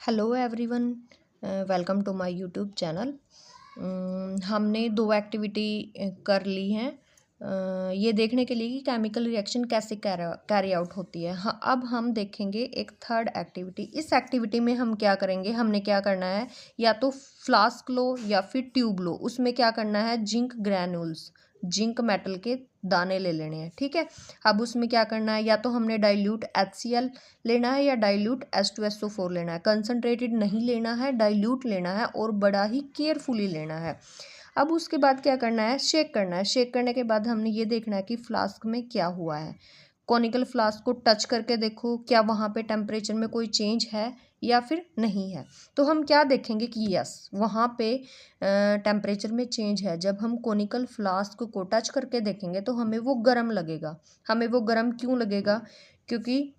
Hello everyone, welcome to my YouTube channel. हमने दो activity कर ली हैं ये देखने के लिए कि केमिकल रिएक्शन कैसे कैरी आउट होती है। हाँ, अब हम देखेंगे एक थर्ड एक्टिविटी। इस एक्टिविटी में हम क्या करेंगे, हमने क्या करना है, या तो फ्लास्क लो या फिर ट्यूब लो। उसमें क्या करना है, जिंक ग्रैन्यूल्स, जिंक मेटल के दाने ले लेने हैं। ठीक है, अब उसमें क्या करना है, या तो हमने डाइल्यूट HCl लेना है या डाइल्यूट H2SO4 लेना है। कंसनट्रेटेड नहीं लेना है, डाइल्यूट लेना है और बड़ा ही केयरफुली लेना है। अब उसके बाद क्या करना है, शेक करना है। शेक करने के बाद हमने ये देखना है कि फ्लास्क में क्या हुआ है। कॉनिकल फ्लास्क को टच करके देखो, क्या वहाँ पे टेम्परेचर में कोई चेंज है या फिर नहीं है। तो हम क्या देखेंगे कि यस, वहाँ पे टेम्परेचर में चेंज है। जब हम कॉनिकल फ्लास्क को टच करके देखेंगे तो हमें वो गर्म लगेगा। हमें वो गर्म क्यों लगेगा, क्योंकि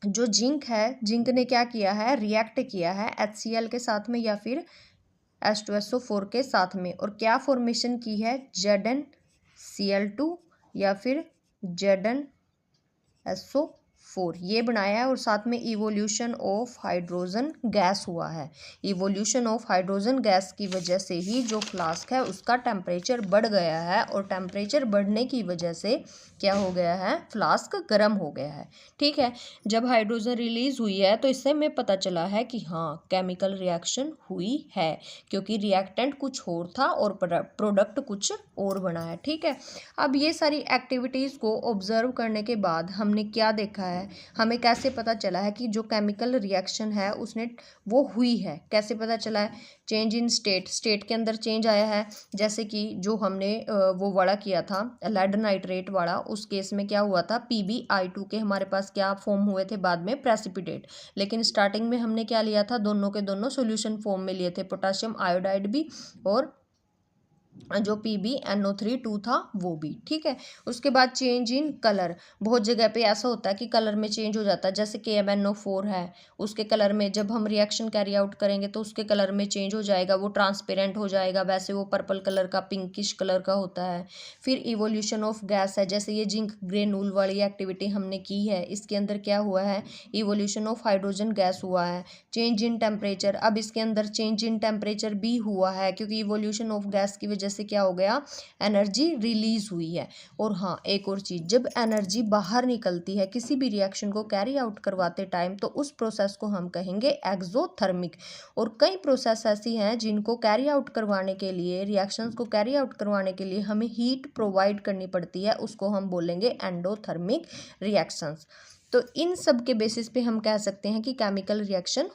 जो जिंक है, जिंक ने क्या किया है, रिएक्ट किया है HCl के साथ में या फिर H2SO4 के साथ में, और क्या फॉर्मेशन की है, ZnCl2 या फिर ZnSO4 ये बनाया है। और साथ में इवोल्यूशन ऑफ हाइड्रोजन गैस हुआ है। इवोल्यूशन ऑफ हाइड्रोजन गैस की वजह से ही जो फ्लास्क है उसका टेम्परेचर बढ़ गया है, और टेम्परेचर बढ़ने की वजह से क्या हो गया है, फ्लास्क गर्म हो गया है। ठीक है, जब हाइड्रोजन रिलीज हुई है तो इससे हमें पता चला है कि हाँ, केमिकल रिएक्शन हुई है, क्योंकि रिएक्टेंट कुछ और था और प्रोडक्ट कुछ और बना है। ठीक है, अब ये सारी एक्टिविटीज़ को ऑब्जर्व करने के बाद हमने क्या देखा है, हमें कैसे पता चला है कि जो केमिकल रिएक्शन है उसने वो हुई है। कैसे पता चला है, चेंज इन स्टेट के अंदर चेंज आया है। जैसे कि जो हमने वो वाला किया था लेड नाइट्रेट वाला, उस केस में क्या हुआ था, PbI2 के हमारे पास क्या फॉर्म हुए थे बाद में, प्रेसिपिटेट। लेकिन स्टार्टिंग में हमने क्या लिया था, दोनों के दोनों सोल्यूशन फॉर्म में लिए थे, पोटाशियम आयोडाइड भी और जो PbNO3 था वो भी। ठीक है, उसके बाद चेंज इन कलर। बहुत जगह पे ऐसा होता है कि कलर में चेंज हो जाता है, जैसे KMnO4 है, उसके कलर में जब हम रिएक्शन कैरी आउट करेंगे तो उसके कलर में चेंज हो जाएगा, वो ट्रांसपेरेंट हो जाएगा। वैसे वो पर्पल कलर का, पिंकिश कलर का होता है। फिर इवोल्यूशन ऑफ गैस है, जैसे ये जिंक ग्रेनूल वाली एक्टिविटी हमने की है, इसके अंदर क्या हुआ है, इवोल्यूशन ऑफ हाइड्रोजन गैस हुआ है। चेंज इन टेम्परेचर, अब इसके अंदर चेंज इन टेम्परेचर भी हुआ है, क्योंकि इवोल्यूशन ऑफ गैस की वजह से क्या हो गया, एनर्जी रिलीज हुई है। और हाँ, एक और चीज, जब एनर्जी बाहर निकलती है किसी भी रिएक्शन को कैरी आउट करवाते टाइम, तो उस प्रोसेस को हम कहेंगे एक्सोथर्मिक। और कई प्रोसेस ऐसी हैं जिनको कैरी आउट करवाने के लिए, रिएक्शंस को कैरी आउट करवाने के लिए हमें हीट प्रोवाइड करनी पड़ती है, उसको हम बोलेंगे एंडोथर्मिक रिएक्शंस। तो इन सब के बेसिस पे हम कह सकते हैं कि केमिकल रिएक्शन